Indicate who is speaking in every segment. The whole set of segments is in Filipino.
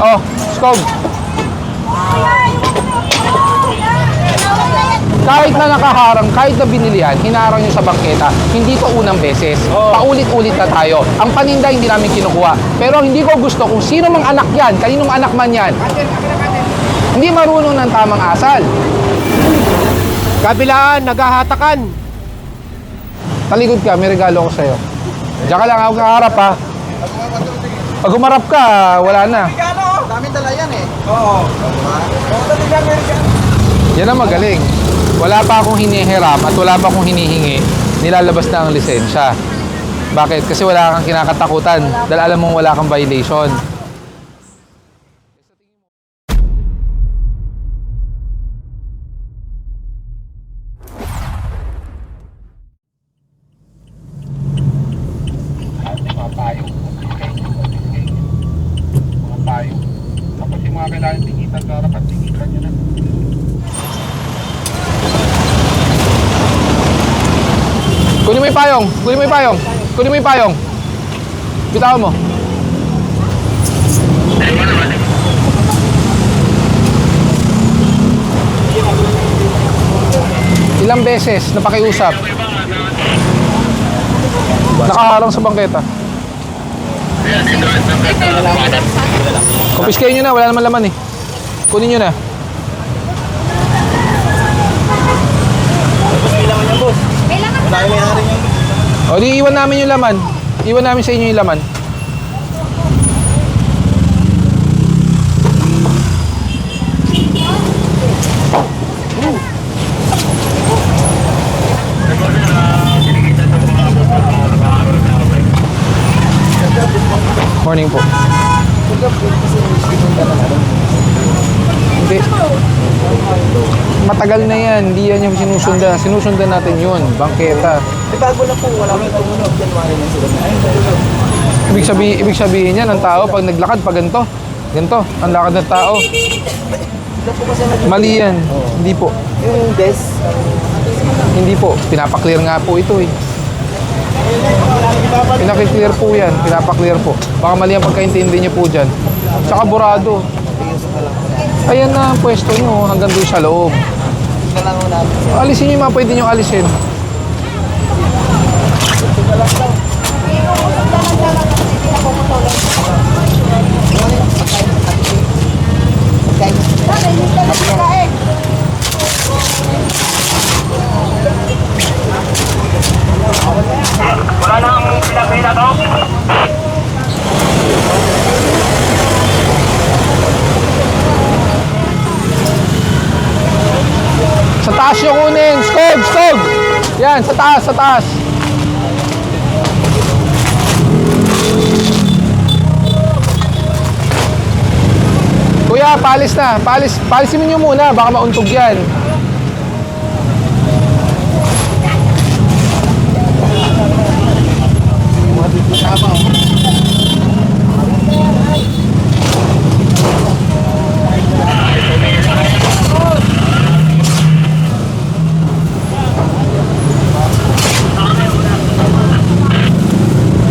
Speaker 1: Oh, Skog. Kahit na nakaharang, kahit na binilihan, hinarang nyo sa bangketa, hindi to unang beses. Paulit-ulit na tayo. Ang paninda hindi namin kinukuha. Pero hindi ko gusto kung sino mang anak yan, kaninong anak man yan, hindi marunong ng tamang asal.
Speaker 2: Kabilaan, naghahatakan.
Speaker 1: Talikod ka, may regalo ko sa'yo. Diyan ka lang, huwag kang harap ha. Pag humarap ka, wala na.
Speaker 3: Daming dala yan eh. Oo.
Speaker 1: Yan ang magaling. Wala pa akong hinihiram at wala pa akong hinihingi, nilalabas na ang lisensya. Bakit? Kasi wala kang kinakatakutan dahil alam mong wala kang violation. Tapos yung mga kailangan tingitan, dapat tingitan nyo na. Kunin mo yung payong! Kunin mo yung payong! Kunin mo yung payong! Bitawan mo! Ilang beses na pakiusap? Nakaharang sa bangketa. Kumpiskayin nyo na, wala naman laman eh. Kunin nyo na.
Speaker 3: Kailangan yan, boss. Dahil may hari yan.
Speaker 1: O di iwan namin yung laman. Iwan namin sa inyo yung laman. Morning po. Hindi. Matagal na yan. Hindi yan yung sinusundan. Sinusundan natin yun. Bangketa.
Speaker 3: May bago na po. Wala may tumunog. January na sila.
Speaker 1: Ibig sabihin yan, ang tao pag naglakad, pag ganito. Ganito, ang lakad ng tao. Mali yan. Hindi po.
Speaker 3: Yung desk.
Speaker 1: Hindi po. Pinapaklear nga po ito eh. Pinakiklear po yan. Pinapaklear po. Baka mali ang pagkaintindi niyo po dyan. Tsaka burado. Ayan na ang pwesto nyo hanggang doon sa loob. Alisin nyo yung mga pwede nyo alisin.
Speaker 4: Wala na ang pinapila to.
Speaker 1: Sa taas yung kunin. Skog! Skog! Yan, sa taas, sa taas. Kuya, palis na. Palisin niyo muna. Baka mauntog yan.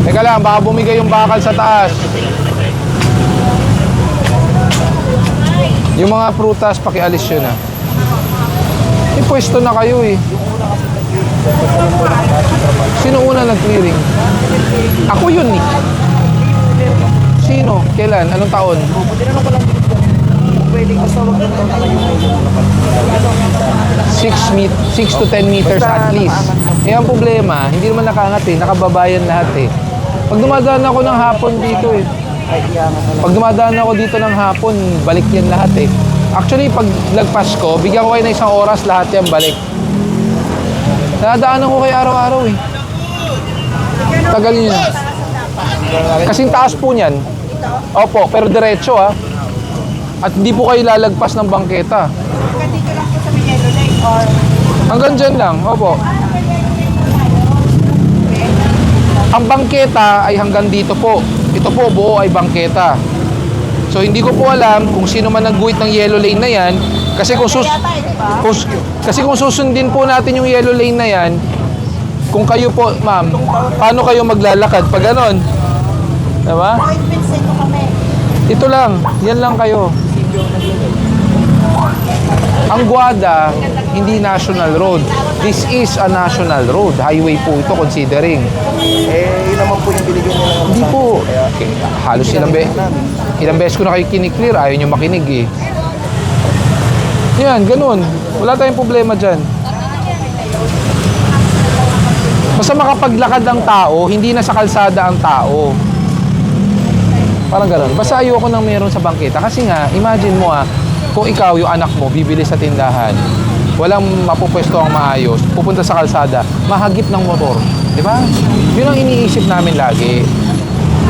Speaker 1: Teka lang, baka bumigay yung bakal sa taas. Yung mga prutas, pakialis yun ah. May pwesto na kayo eh. Sino una nag-clearing? Ako yun eh. Sino? Kailan? Anong taon?
Speaker 3: Tinanong ko lang dito. Pwedeng basta wag ng taon tayo.
Speaker 1: 6 to 10 meters at least. Eh ang problema, hindi naman nakaangat eh. Nakababayan lahat eh. Pag dumadaan ako ng hapon dito eh. Pag dumadaan ako dito ng hapon, balik yan lahat eh. Actually, pag lagpas ko, bigyan ko kayo ng 1 oras, lahat yan balik. Nadaanan ko kayo araw-araw eh. Tagal nyo na. Kasing taas po niyan. Opo, pero diretso ha. At hindi po kayo lalagpas ng bangketa.
Speaker 5: Dito lang po sa Miguel Lake or
Speaker 1: Hanggang dyan lang, opo. Ang bangketa ay hanggang dito po. Ito po, buo ay bangketa. So hindi ko po alam kung sino man nagguhit ng yellow lane na yan. Kasi kung, kasi kung susundin po natin yung yellow lane na yan, kung kayo po, ma'am, paano kayo maglalakad pag ganon? Diba?
Speaker 5: Point Vincent kami.
Speaker 1: Ito lang, yan lang kayo. Ang Guada, hindi national road. This is a national road. Highway po ito considering.
Speaker 3: Yun naman po yung binigyan nila ng
Speaker 1: Hindi po. Halos ilang beses ko na kayo kiniklear. Ayaw nyo makinig eh. Yan, ganun. Wala tayong problema dyan. Basta makapaglakad ang tao, hindi na sa kalsada ang tao. Parang ganun. Basta ayoko nang meron sa bangketa. Kasi nga, imagine mo kung ikaw, yung anak mo, bibili sa tindahan, walang mapupwesto ang maayos, pupunta sa kalsada, mahagip ng motor. Di ba? Yun ang iniisip namin lagi.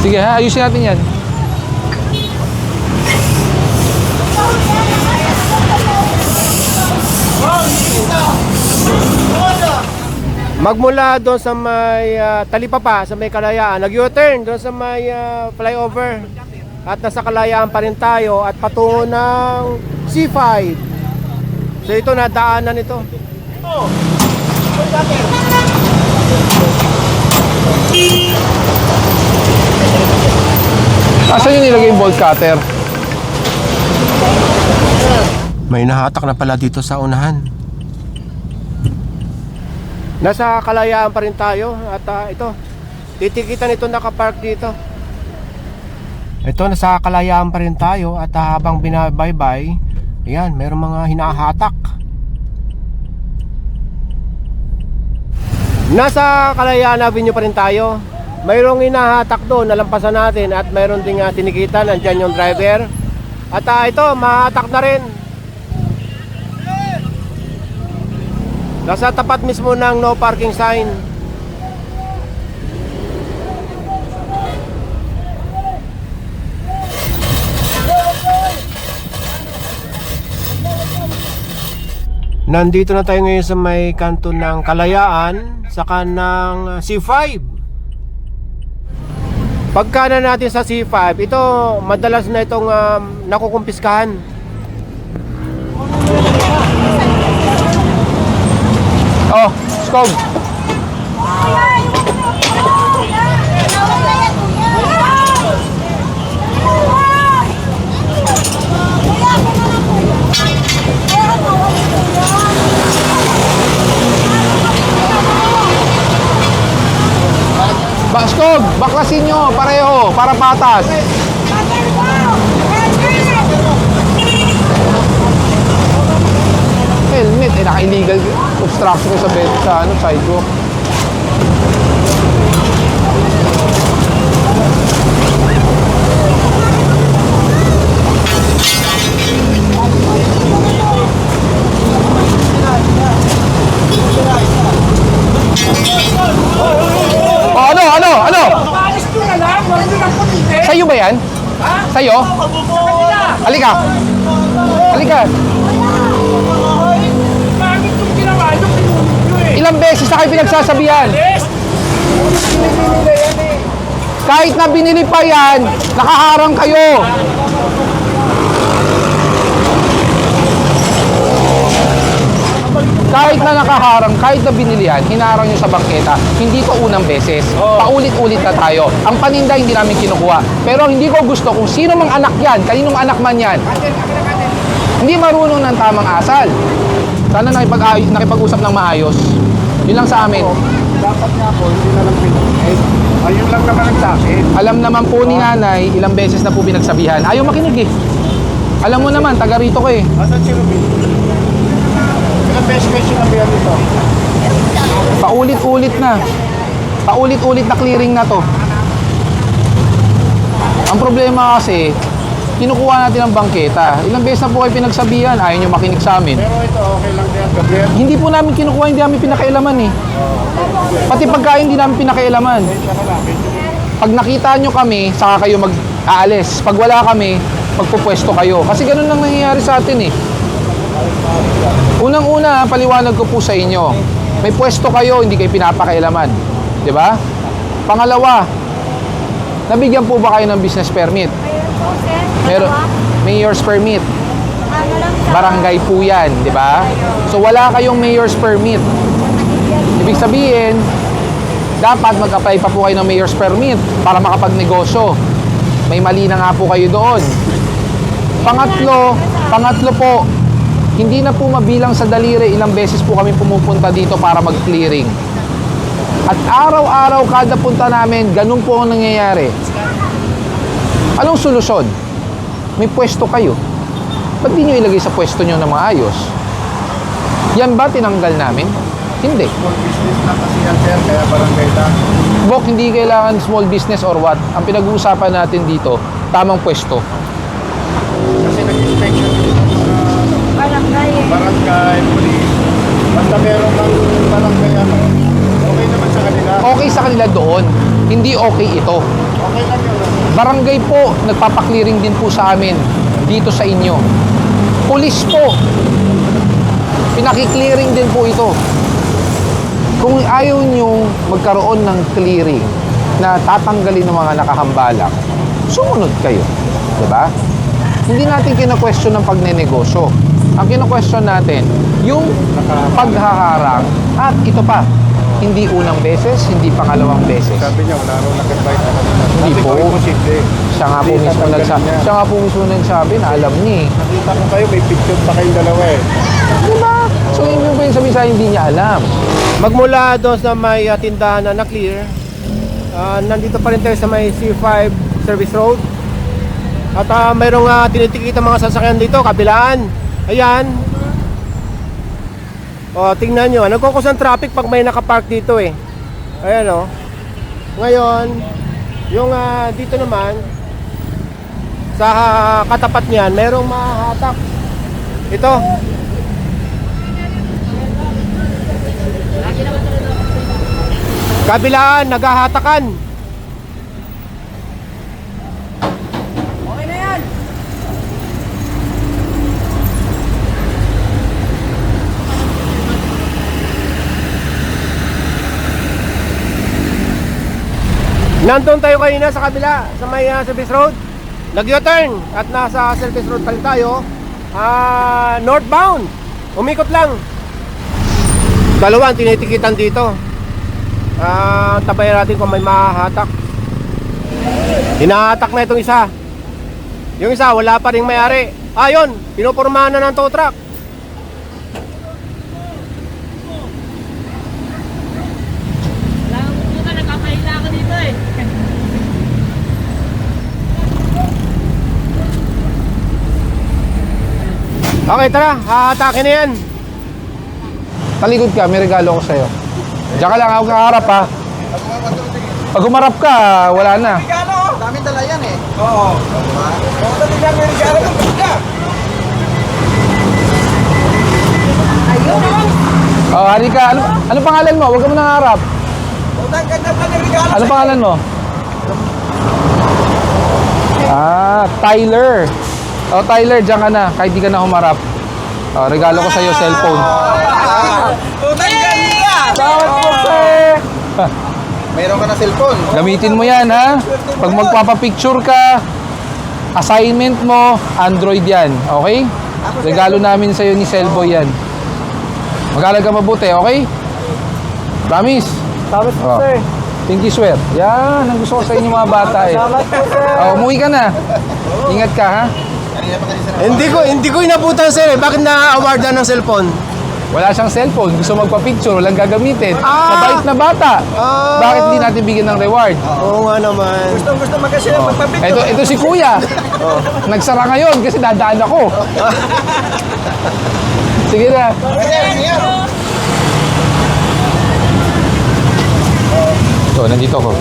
Speaker 1: Sige ha, ayusin natin yan.
Speaker 2: Magmula doon sa may Talipapa, sa may Kalayaan, nag-U-turn doon sa may flyover. At nasa Kalayaan pa rin tayo at patungo ng C5. So ito na daanan ito.
Speaker 1: Asan yung nilagay yung bolt cutter?
Speaker 2: May nahatak na pala dito sa unahan. Nasa Kalayaan pa rin tayo at ito, titikitan ito nakapark dito. Ito, nasa Kalayaan pa rin tayo at habang binabaybay, ayan, mayroong mga hinahatak. Nasa Kalayaan Avenue pa rin tayo. Mayroong hinahatak doon, nalampasan natin at mayroong ding tinikitan, nandyan yung driver. At ito, mahatak na rin. Nasa tapat mismo ng no parking sign. Nandito na tayo ngayon sa may kanto ng Kalayaan, saka ng C5. Pagkana natin sa C5, ito madalas na itong nakukumpiskahan.
Speaker 1: Oh, Skog. Skog, baklasin nyo pareho para patas. Helmet, naka-illegal obstruction sa bed sa sidewalk. Ano? Sa'yo ba yan? Sa'yo? Halika. Ilang beses na kayo pinagsasabihan? Kahit na binili pa yan, nakaharang kayo. Kahit na nakaharang, kahit na binili yan, hinarang nyo sa bangketa, hindi to unang beses. Paulit-ulit na tayo. Ang paninda hindi namin kinukuha. Pero hindi ko gusto kung sino mang anak yan, kaninong anak man yan, hindi marunong ng tamang asal. Sana nakipag-usap ng maayos. Yun lang sa amin.
Speaker 3: Dapat nga po, hindi na lang pinag-aid. Ayun lang naman ang sa akin.
Speaker 1: Alam naman po ni nanay, ilang beses na po pinagsabihan. Ayaw makinig eh. Alam mo naman, taga rito ko eh.
Speaker 3: Asan si Ruby? Ilang beses kayo sinabihan nito?
Speaker 1: Paulit-ulit na. Paulit-ulit na clearing na to. Ang problema kasi, kinukuha natin ang bangketa. Ilang beses na po kayo pinagsabihan, ayaw nyo makinig sa amin.
Speaker 3: Pero ito, okay lang din. Gabriel.
Speaker 1: Hindi po namin kinukuha, hindi namin pinakailaman eh. Pati pagkain, hindi namin pinakailaman. Pag nakita nyo kami, saka kayo mag-aalis. Pag wala kami, magpupwesto kayo. Kasi ganun lang nangyayari sa atin eh. Unang-una, paliwanag ko po sa inyo. May pwesto kayo, hindi kayo pinapakailaman. Di ba? Pangalawa, nabigyan po ba kayo ng business permit? Meron, mayor's permit. Barangay po yan, di ba? So wala kayong mayor's permit. Ibig sabihin, dapat mag-apply pa po kayo ng mayor's permit para makapagnegosyo. may mali na nga po kayo doon. Pangatlo po, hindi na po mabilang sa daliri ilang beses po kami pumupunta dito para mag-clearing. At araw-araw kada punta namin, ganun po ang nangyayari. Anong solusyon? May pwesto kayo. Ba't di nyo ilagay sa pwesto nyo na maayos? Yan ba tinanggal namin? Hindi.
Speaker 2: Small business na kasi yan, sir, kaya barangay lang.
Speaker 1: Bok, hindi kailangan small business or what. Ang pinag-uusapan natin dito, tamang pwesto.
Speaker 2: Kasi nag-inspection dito sa barangay, police. Basta meron kang barangay okay naman sa kanila.
Speaker 1: Okay sa kanila doon, hindi okay ito.
Speaker 2: Okay lang yun.
Speaker 1: Barangay po, nagpapaklearing din po sa amin dito sa inyo. Police po, pinaki-clearing din po ito. Kung ayaw nyo magkaroon ng clearing na tatanggalin ng mga nakahambalang, sumunod kayo. Diba? Hindi natin kina-question ng pagnenegosyo. Ang kina-question natin, yung paghaharang at ito pa, hindi unang beses, hindi pangalawang beses.
Speaker 2: Sabi niya, wala raw nag-invite na kanina.
Speaker 1: Hindi
Speaker 2: Sabi
Speaker 1: po.
Speaker 2: ko, imposible.
Speaker 1: Siya nga po
Speaker 2: Hindi
Speaker 1: mismo
Speaker 2: tatanggalin
Speaker 1: nagsabi.
Speaker 2: niya.
Speaker 1: Siya nga po mismo nagsabi na alam niya eh.
Speaker 2: Nakita ko kayo, may picture pa kayong dalawa eh.
Speaker 1: Diba? So yun yung sabi sa hindi niya alam.
Speaker 2: Magmula doon sa may tindahan na clear, nandito pa rin tayo sa may C5 Service Road. At mayroong tinitikita mga sasakyan dito, kabilaan. Ayan. O, tingnan nyo. Nagkukos ang traffic pag may nakapark dito eh. Ayan o. Ngayon, yung dito naman, sa katapat niyan, mayroong mahatak. Ito. Kabilaan, naghahatakan.
Speaker 5: Okay na yan.
Speaker 2: Nandun tayo kanina sa kabila, sa may service road. Nag-U-turn at nasa service road pa rin tayo. Northbound. Umikot lang. Dalawang tinitikitan dito. Tabayan natin kung may mahahatak. Hinahatak na itong isa. Yung isa wala pa ring may-ari. Yun, pinupormahan na ng tow truck. Okay, tara, hahatakin na yan.
Speaker 1: Talikod ka, may regalo ko sa'yo. Diyan ka lang, huwag kang harap ha. Pag humarap ka, wala na.
Speaker 3: Regalo! Daming dala yan eh. Oo. Oo, dali lang may regalo ng basta. Ayun!
Speaker 1: Oh, hari ka. Ano pangalan mo? Huwag ka muna harap.
Speaker 3: O, ganda pa ng regalo.
Speaker 1: Ano pangalan mo? Tyler. Oh, Tyler, diyan ka na. Kahit di ka na humarap. Oh, regalo ko sa'yo, cellphone.
Speaker 3: O, ganda!
Speaker 1: Bawat po, sir.
Speaker 3: Mayroon ka na cellphone.
Speaker 1: Gamitin mo yan, ha? Pag magpapapicture ka, assignment mo, Android yan. Okay? Regalo namin sa'yo ni Cellboy yan. Mag-alag ka mabuti, okay? Promise?
Speaker 2: Tapos
Speaker 1: Oh. Pinky swear. Yan, ang gusto ko sa inyo mga bata eh. Umuwi ka na. Ingat ka, ha?
Speaker 2: Hindi ko inabutan sir eh. Bakit na-awardan ng cellphone?
Speaker 1: Wala siyang cellphone. Gusto magpa-picture, walang gagamitin.
Speaker 2: Ah!
Speaker 1: Mabait na bata.
Speaker 2: Ah!
Speaker 1: Bakit hindi natin bigyan ng reward?
Speaker 2: Oo nga naman.
Speaker 3: Gusto mag-share, magpapicture.
Speaker 1: Ito si Kuya. Nagsara ngayon kasi dadaan ako. Sige na. So, nandito ako.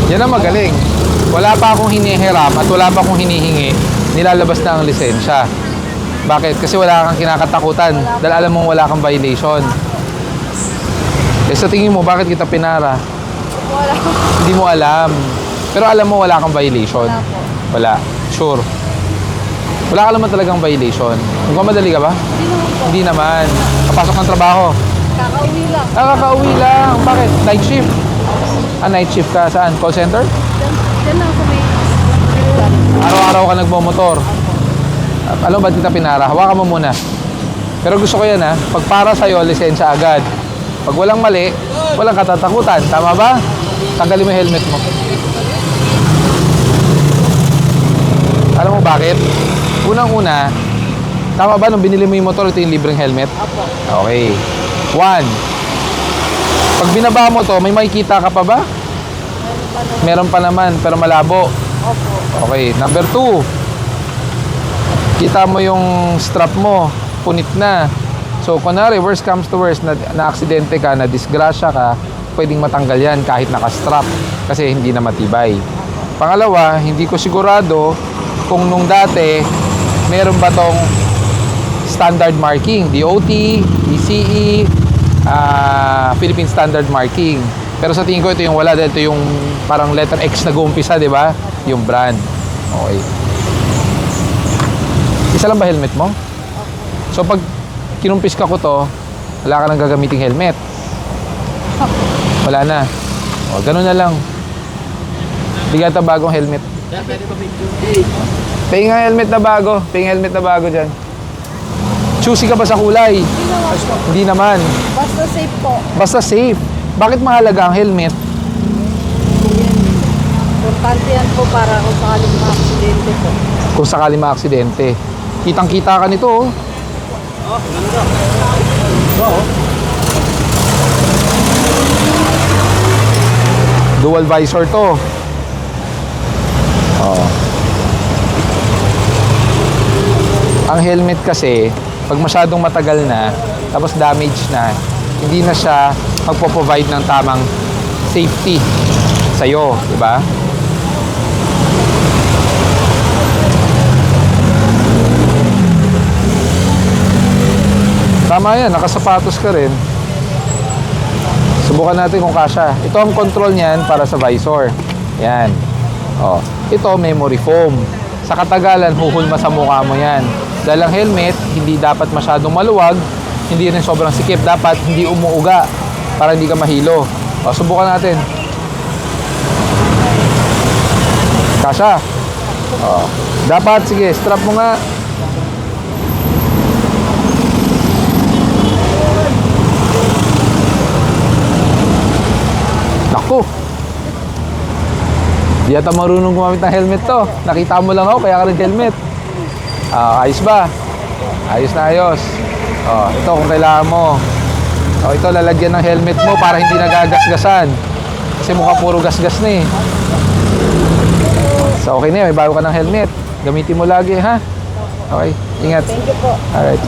Speaker 1: Yan ang magaling. Wala pa akong hinihiram at wala pa akong hinihingi. Nilalabas na ang lisensya. Bakit? Kasi wala kang kinakatakutan. Dahil alam mong wala kang violation. Eh sa tingin mo, bakit kita pinara?
Speaker 6: Wala.
Speaker 1: Hindi mo alam. Pero alam mo wala kang violation.
Speaker 6: Wala po.
Speaker 1: Wala. Sure. Wala ka naman talagang violation. Nagmamadali ka ba?
Speaker 6: Hindi naman po.
Speaker 1: Hindi naman. Kapasok ng trabaho.
Speaker 6: Kakauwi lang.
Speaker 1: Kakauwi lang. Bakit? Night shift? Night shift ka saan? Call center?
Speaker 6: Diyan lang sa may...
Speaker 1: Araw-araw ka nagmomotor. Alam ba kita pinara? Hawakan mo muna. Pero gusto ko yan ha. Pag para sa'yo, lisensya agad. Pag walang mali, Walang katatakutan, tama ba? Tanggalin mo yung helmet mo. Alam mo bakit? Unang-una, tama ba nung binili mo yung motor, ito yung libreng helmet? Okay. 1. Pag binaba mo to, may makikita ka pa ba? Meron pa naman, pero malabo. Okay. Number 2. Kita mo yung strap mo, punit na. So, kunwari, worst comes to worst, na-aksidente ka, na-disgrasya ka, pwedeng matanggal yan kahit naka-strap kasi hindi na matibay. Pangalawa, hindi ko sigurado kung nung dati, meron ba tong standard marking, DOT, ECE, Philippine Standard Marking. Pero sa tingin ko, ito yung wala. Ito yung parang letter X na gumpisa, di ba? Yung brand. Okay. Isa lang ba helmet mo? So pag kinumpis ka ko to, wala ka nang gagamiting helmet. Wala na. O, ganun na lang. Bigyan ta bagong helmet. Pahing nga helmet na bago. Pahing helmet na bago dyan. Choosy ka ba sa kulay? Hindi naman.
Speaker 6: Basta safe po.
Speaker 1: Basta safe. Bakit mahalaga ang helmet?
Speaker 6: Importante yan po para kung sakaling ma-aksidente po.
Speaker 1: Kung sakali ma-aksidente. Kitang-kita ka nito, oh. Dual visor to. Oh. Ang helmet kasi, pag masyadong matagal na, tapos damage na, hindi na siya magpo-provide ng tamang safety sa'yo, di ba? Tama yan, nakasapatos ka rin. Subukan natin kung kasya. Ito ang control niyan para sa visor. Yan. Oh. Ito, memory foam. Sa katagalan, huhulma sa mukha mo yan. Dahil ang helmet, hindi dapat masyadong maluwag, hindi rin sobrang sikip. Dapat hindi umuuga para hindi ka mahilo. O, subukan natin. Kasya. O, dapat, sige, strap mo nga. Naku. Di yata marunong gumamit ng helmet to. Nakita mo lang ako, kaya ka nag-helmet. Ayos ba? Ayos na ayos. Ito kung kailangan mo. Ito lalagyan ng helmet mo para hindi nagagasgasan. Kasi mukha puro gasgas na eh. So okay na yun, may bago ka ng helmet. Gamitin mo lagi, ha? Okay, ingat.
Speaker 6: Thank you po.
Speaker 1: Alright.